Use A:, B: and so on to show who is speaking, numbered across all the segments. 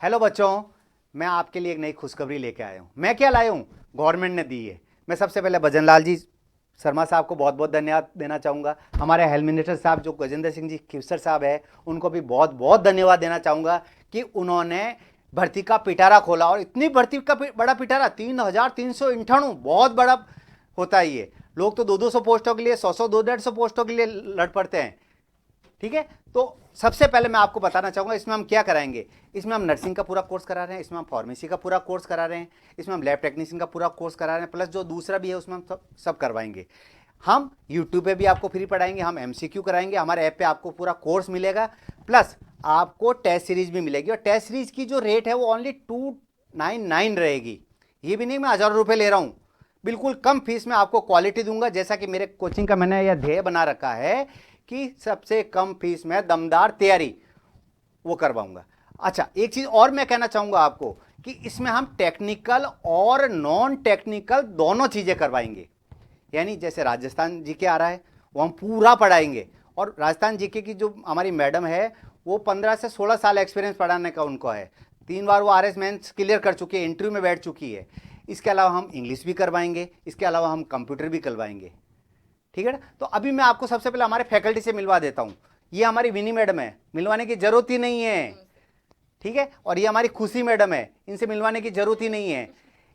A: Hello बच्चों, मैं आपके लिए एक नई खुशखबरी लेके आया हूँ। मैं क्या लाया हूँ? गवर्नमेंट ने दी है। मैं सबसे पहले भजन लाल जी शर्मा साहब को बहुत बहुत धन्यवाद देना चाहूँगा। हमारे हेल्थ मिनिस्टर साहब जो गजेंद्र सिंह जी खिवसर साहब है, उनको भी बहुत बहुत धन्यवाद देना चाहूँगा कि उन्होंने भर्ती का पिटारा खोला। और इतनी भर्ती का बड़ा पिटारा, 3,398, बहुत बड़ा होता है ये। लोग तो 200-200 पोस्टों के लिए, 100-100, 200-150 पोस्टों के लिए लड़ पड़ते हैं। ठीक है, तो सबसे पहले मैं आपको बताना चाहूंगा इसमें हम क्या कराएंगे। इसमें हम नर्सिंग का पूरा कोर्स करा रहे हैं, इसमें हम फार्मेसी का पूरा कोर्स करा रहे हैं, इसमें हम लैब टेक्नीशियन का पूरा कोर्स करा रहे हैं, प्लस जो दूसरा भी है उसमें हम सब करवाएंगे। हम यूट्यूब पे भी आपको फ्री पढ़ाएंगे, हम एमसीक्यू कराएंगे, हमारे ऐप पे आपको पूरा कोर्स मिलेगा, प्लस आपको टेस्ट सीरीज भी मिलेगी। और टेस्ट सीरीज की जो रेट है वो ओनली 299 रहेगी। ये भी नहीं मैं हज़ारों रुपये ले रहा हूँ, बिल्कुल कम फीस में आपको क्वालिटी दूंगा। जैसा कि मेरे कोचिंग का मैंने यह ध्येय बना रखा है कि सबसे कम फीस में दमदार तैयारी वो करवाऊंगा। अच्छा, एक चीज और मैं कहना चाहूंगा आपको कि इसमें हम टेक्निकल और नॉन टेक्निकल दोनों चीजें करवाएंगे। यानी जैसे राजस्थान जीके आ रहा है वो हम पूरा पढ़ाएंगे। और राजस्थान जीके की जो हमारी मैडम है वो 15 से 16 साल एक्सपीरियंस पढ़ाने का उनको है। 3 बार वो आरएस मेंस क्लियर कर चुकी है, इंटरव्यू में बैठ चुकी है। इसके अलावा हम इंग्लिश भी करवाएंगे, इसके अलावा हम कंप्यूटर भी करवाएंगे। ठीक है ना? तो अभी मैं आपको सबसे पहले हमारे फैकल्टी से मिलवा देता हूं। ये हमारी विनी मैडम है, मिलवाने की जरूरत ही नहीं है। ठीक है, और ये हमारी खुशी मैडम है, इनसे मिलवाने की जरूरत ही नहीं है।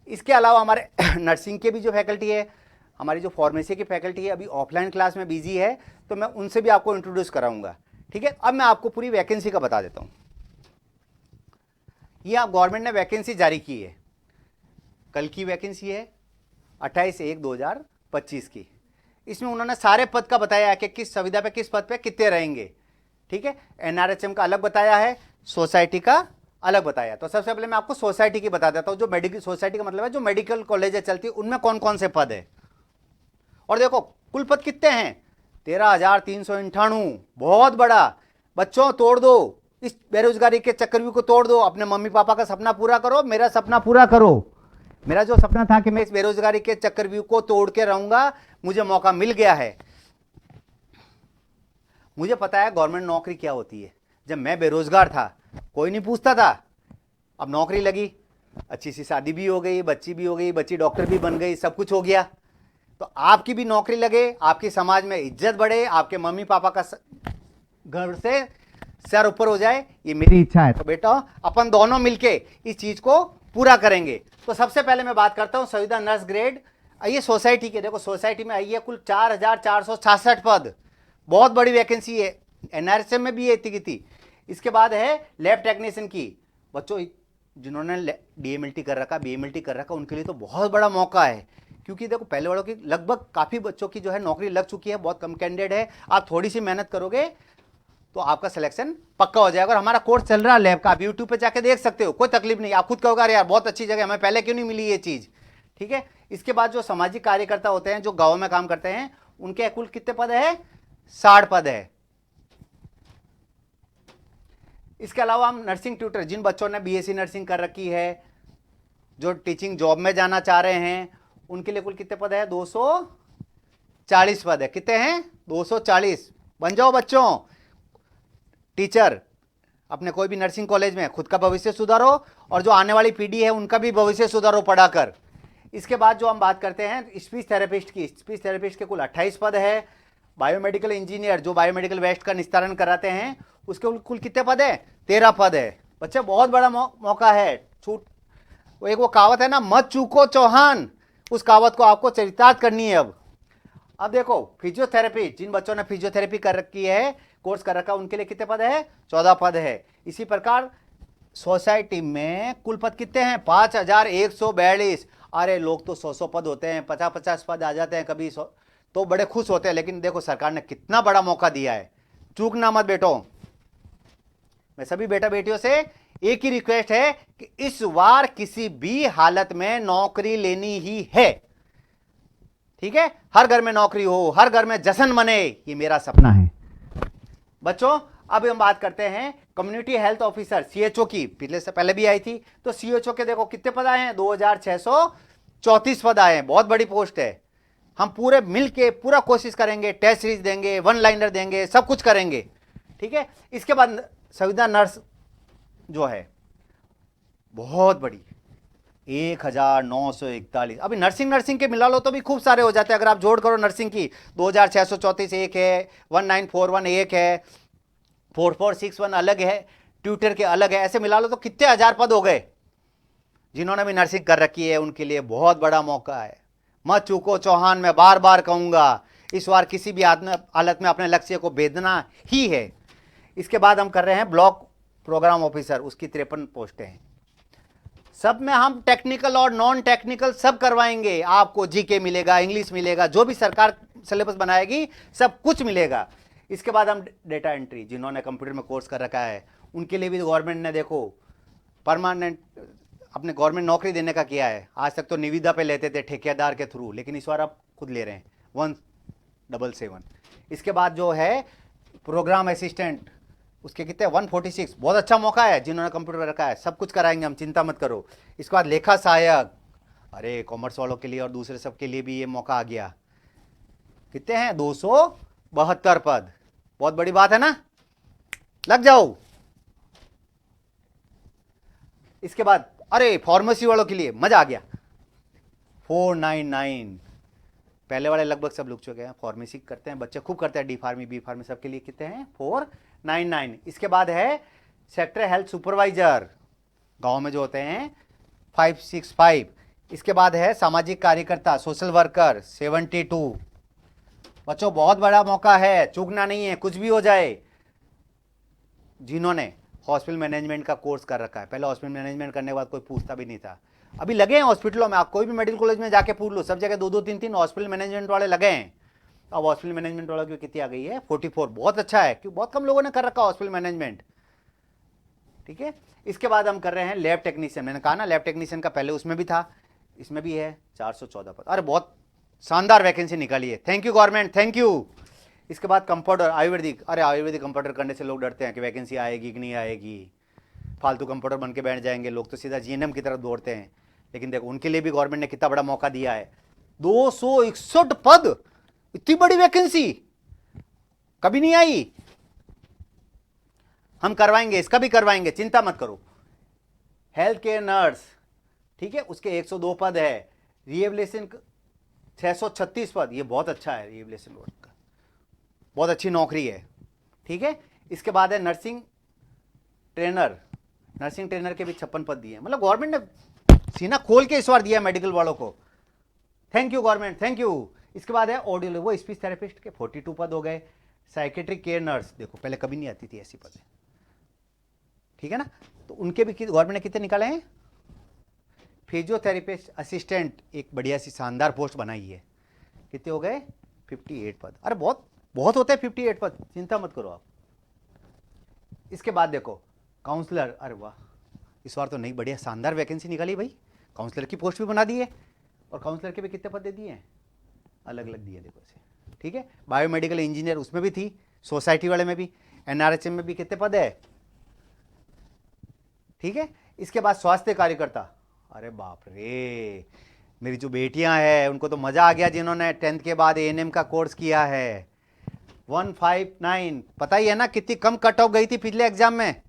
A: इसके अलावा हमारे नर्सिंग के भी जो फैकल्टी है, हमारी जो फार्मेसी की फैकल्टी है अभी ऑफलाइन क्लास में बिजी है, तो मैं उनसे भी आपको इंट्रोड्यूस कराऊंगा। ठीक है, अब मैं आपको पूरी वैकेंसी का बता देता हूं। ये आप गवर्नमेंट ने वैकेंसी जारी की है, कल की वैकेंसी है 28/1/2025 की। इसमें उन्होंने सारे पद का बताया है कि किस संविदा पे किस पद पे कितने रहेंगे। ठीक है, एनआरएचएम का अलग बताया है, सोसाइटी का अलग बताया। तो सबसे पहले मैं आपको सोसाइटी की बता देता हूं। जो मेडिकल सोसाइटी का मतलब है जो मेडिकल कॉलेज चलती है उनमें कौन कौन से पद है। और देखो कुल पद कितने हैं, 13,398, बहुत बड़ा। बच्चों तोड़ दो इस बेरोजगारी के चक्रव्यूह को, तोड़ दो। अपने मम्मी पापा का सपना पूरा करो, मेरा सपना पूरा करो। मेरा जो सपना था कि मैं इस बेरोजगारी के चक्रव्यूह को तोड़ के रहूंगा, मुझे मौका मिल गया है। मुझे पता है गवर्नमेंट नौकरी क्या होती है। जब मैं बेरोजगार था कोई नहीं पूछता था, अब नौकरी लगी, अच्छी सी शादी भी हो गई, बच्ची भी हो गई, बच्ची डॉक्टर भी बन गई, सब कुछ हो गया। तो आपकी भी नौकरी लगे, आपकी समाज में इज्जत बढ़े, आपके मम्मी पापा का घर से सर ऊपर हो जाए, ये मेरी इच्छा है। तो बेटा अपन दोनों मिलके इस चीज को पूरा करेंगे। तो सबसे पहले मैं बात करता हूं संविदा नर्स ग्रेड। आइए सोसाइटी के, देखो सोसाइटी में आइए कुल 4,466 पद, बहुत बड़ी वैकेंसी है। एनआरएचएम में भी है इतनी की थी। इसके बाद है लैब टेक्नीशियन की। बच्चों जिन्होंने डीएमएलटी कर रखा, बीएमएलटी कर रखा, उनके लिए तो बहुत बड़ा मौका है। क्योंकि देखो पहले वालों की लगभग काफी बच्चों की जो है नौकरी लग चुकी है, बहुत कम कैंडिडेट है। आप थोड़ी सी मेहनत करोगे तो आपका सिलेक्शन पक्का हो जाएगा। और हमारा कोर्स चल रहा है लैब का, आप यूट्यूब पे जाके देख सकते हो, कोई तकलीफ नहीं। आप खुद कहोगे यार बहुत अच्छी जगह, हमें पहले क्यों नहीं मिली ये चीज। ठीक है, इसके बाद जो सामाजिक कार्यकर्ता होते हैं जो गांव में काम करते हैं, उनके कुल कितने पद है? 60 पद है। इसके अलावा हम नर्सिंग ट्यूटर, जिन बच्चों ने बीएससी नर्सिंग कर रखी है, जो टीचिंग जॉब में जाना चाह रहे हैं, उनके लिए कुल कितने पद है? 240 पद है। कितने हैं? 240। बन जाओ बच्चों टीचर, अपने कोई भी नर्सिंग कॉलेज में खुद का भविष्य सुधारो और जो आने वाली पीढ़ी है उनका भी भविष्य सुधारो पढ़ाकर। इसके बाद जो हम बात करते हैं स्पीच थेरेपिस्ट की, स्पीच थेरेपिस्ट के कुल 28 पद है। बायोमेडिकल इंजीनियर जो बायोमेडिकल वेस्ट का निस्तारण कराते हैं, उसके कुल कितने पद है? 13 पद है। बच्चे बहुत बड़ा मौका है। छूट एक वो कहावत है ना, मत चूको चौहान, उस कहावत को आपको चरितार्थ करनी है। अब देखो फिजियोथेरेपी, जिन बच्चों ने फिजियोथेरेपी कर रखी है, कोर्स कर रखा, उनके लिए कितने पद है? 14 पद है। इसी प्रकार सोसाइटी में कुल पद कितने हैं? 5,142। अरे लोग तो 100 पद होते हैं, 50-50 पद आ जाते हैं कभी, तो बड़े खुश होते हैं। लेकिन देखो सरकार ने कितना बड़ा मौका दिया है, चूकना मत बेटो। मैं सभी बेटा बेटियों से एक ही रिक्वेस्ट है कि इस बार किसी भी हालत में नौकरी लेनी ही है। ठीक है, हर घर में नौकरी हो, हर घर में जश्न मने, ये मेरा सपना है। बच्चों अब हम बात करते हैं कम्युनिटी हेल्थ ऑफिसर सीएचओ की। पिछले से पहले भी आई थी। तो सीएचओ के देखो कितने पद आए हैं? 2,634 पद आए हैं, बहुत बड़ी पोस्ट है। हम पूरे मिलके पूरा कोशिश करेंगे, टेस्ट सीरीज देंगे, वन लाइनर देंगे, सब कुछ करेंगे। ठीक है, इसके बाद संविदा नर्स जो है बहुत बड़ी 1941। अभी नर्सिंग के मिला लो तो भी खूब सारे हो जाते हैं। अगर आप जोड़ करो नर्सिंग की 2634 एक है, 1941 एक है, 4461 अलग है, ट्यूटर के अलग है, ऐसे मिला लो तो कितने हजार पद हो गए। जिन्होंने भी नर्सिंग कर रखी है उनके लिए बहुत बड़ा मौका है। मत चूको चौहान, मैं बार बार कहूंगा, इस बार किसी भी हालत में अपने लक्ष्य को भेदना ही है। इसके बाद हम कर रहे हैं ब्लॉक प्रोग्राम ऑफिसर, उसकी 53 पोस्टें हैं। सब में हम टेक्निकल और नॉन टेक्निकल सब करवाएंगे। आपको जीके मिलेगा, इंग्लिश मिलेगा, जो भी सरकार सिलेबस बनाएगी सब कुछ मिलेगा। इसके बाद हम डेटा एंट्री, जिन्होंने कंप्यूटर में कोर्स कर रखा है उनके लिए भी गवर्नमेंट ने देखो परमानेंट अपने गवर्नमेंट नौकरी देने का किया है। आज तक तो निविदा पे लेते थे ठेकेदार के थ्रू, लेकिन इस बार आप खुद ले रहे हैं 177। इसके बाद जो है प्रोग्राम असिस्टेंट, उसके कितने 146, बहुत अच्छा मौका है। जिन्होंने कंप्यूटर रखा है सब कुछ कराएंगे हम, चिंता मत करो। इसके बाद लेखा सहायक, अरे कॉमर्स वालों के लिए और दूसरे सब के लिए भी ये मौका आ गया। कितने हैं 272 पद, बहुत बड़ी बात है ना, लग जाओ। इसके बाद अरे फार्मेसी वालों के लिए मजा आ गया 499। पहले वाले लगभग सब लुक चुके हैं, फार्मेसी करते हैं बच्चे, खूब करते हैं, डी फार्मी बी फार्मी सबके लिए कितने हैं 499। इसके बाद है सेक्टर हेल्थ सुपरवाइजर, गांव में जो होते हैं 565। इसके बाद है सामाजिक कार्यकर्ता सोशल वर्कर 72। बच्चों बहुत बड़ा मौका है, चूकना नहीं है, कुछ भी हो जाए। जिन्होंने हॉस्पिटल मैनेजमेंट का कोर्स कर रखा है, पहले हॉस्पिटल मैनेजमेंट करने के बाद कोई पूछता भी नहीं था, अभी लगे हैं हॉस्पिटलों में। आप कोई भी मेडिकल कॉलेज में जाके पूछ लो, सब जगह 2-2 3-3 हॉस्पिटल मैनेजमेंट वाले लगे हैं। अब हॉस्पिटल मैनेजमेंट वालों की कितनी आ गई है 44, बहुत अच्छा है, क्योंकि बहुत कम लोगों ने कर रखा हॉस्पिटल मैनेजमेंट। ठीक है, इसके बाद हम कर रहे हैं लैब टेक्नीशियन। मैंने कहा ना लैब टेक्नीशियन का पहले उसमें भी था, इसमें भी है 414 पद। अरे बहुत शानदार वैकेंसी निकाली है, thank you government, thank you. इसके बाद कंपाउंडर आयुर्वेदिक, अरे आयुर्वेदिक कंपाउंडर करने से लोग डरते हैं कि वैकेंसी आएगी कि नहीं आएगी, फालतू कंपाउंडर बन के बैठ जाएंगे लोग, तो सीधा जीएनएम की तरफ दौड़ते हैं। लेकिन देखो उनके लिए भी गवर्नमेंट ने कितना बड़ा मौका दिया है, 261 पद, इतनी बड़ी वैकेंसी कभी नहीं आई। हम करवाएंगे, इसका भी करवाएंगे, चिंता मत करो। हेल्थ केयर नर्स, ठीक है, उसके 102 पद है। रिहेबिलिटेशन 636 पद, ये बहुत अच्छा है, रिहेबिलिटेशन वर्क का बहुत अच्छी नौकरी है। ठीक है, इसके बाद है नर्सिंग ट्रेनर, नर्सिंग ट्रेनर के भी 56 पद दिए। मतलब गवर्नमेंट ने सीना खोल के इस बार दिया मेडिकल वालों को, thank you government, thank you. इसके बाद है ऑडियो वो स्पीच थेरेपिस्ट के 42 पद हो गए। साइकेट्रिक केयर नर्स, देखो पहले कभी नहीं आती थी ऐसी पद, ठीक है ना, तो उनके भी गवर्नमेंट ने कितने निकाले हैं। फिजियोथेरेपिस्ट असिस्टेंट, एक बढ़िया सी शानदार पोस्ट बनाई है, कितने हो गए 58 पद। अरे बहुत बहुत होते हैं 58 पद, चिंता मत करो आप। इसके बाद देखो काउंसलर, अरे वाह इस बार तो नई बढ़िया शानदार वैकेंसी निकाली भाई, काउंसलर की पोस्ट भी बना दी है। और काउंसलर के भी कितने पद दे दिए हैं, अलग अलग दिए देखो इसे। ठीक है, बायोमेडिकल इंजीनियर उसमें भी थी, सोसाइटी वाले में भी, एनआरएचएम में भी कितने पद है। ठीक है, इसके बाद स्वास्थ्य कार्यकर्ता, अरे बाप रे, मेरी जो बेटियां हैं उनको तो मजा आ गया जिन्होंने 10th के बाद एएनएम का कोर्स किया है। 159, पता ही है ना कितनी कम कट ऑफ गई थी पिछले एग्जाम में।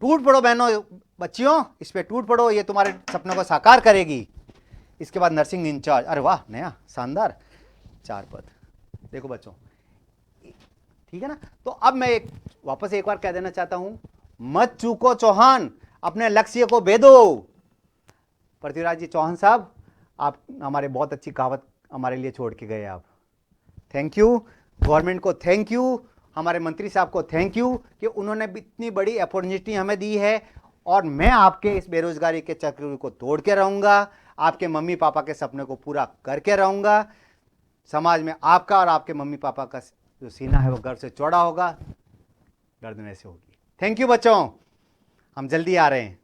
A: टूट पड़ो बहनों बच्चियों, इस पे टूट पड़ो, ये तुम्हारे सपनों को साकार करेगी। इसके बाद नर्सिंग इंचार्ज, अरे वाह नया शानदार 4 पद देखो बच्चों, ठीक है ना। तो अब मैं वापस एक बार कह देना चाहता हूं, मत चूको चौहान, अपने लक्ष्य को भेदो। पृथ्वीराज जी चौहान साहब, आप हमारे बहुत अच्छी कहावत हमारे लिए छोड़ के गए आप, थैंक यू। गवर्नमेंट को थैंक यू, हमारे मंत्री साहब को थैंक यू कि उन्होंने इतनी बड़ी अपॉर्चुनिटी हमें दी है। और मैं आपके इस बेरोजगारी के चक्र को तोड़ के रहूंगा, आपके मम्मी पापा के सपने को पूरा करके रहूंगा। समाज में आपका और आपके मम्मी पापा का जो सीना है वो गर्व से चौड़ा होगा, गर्दन ऐसे होगी। थैंक यू बच्चों, हम जल्दी आ रहे हैं।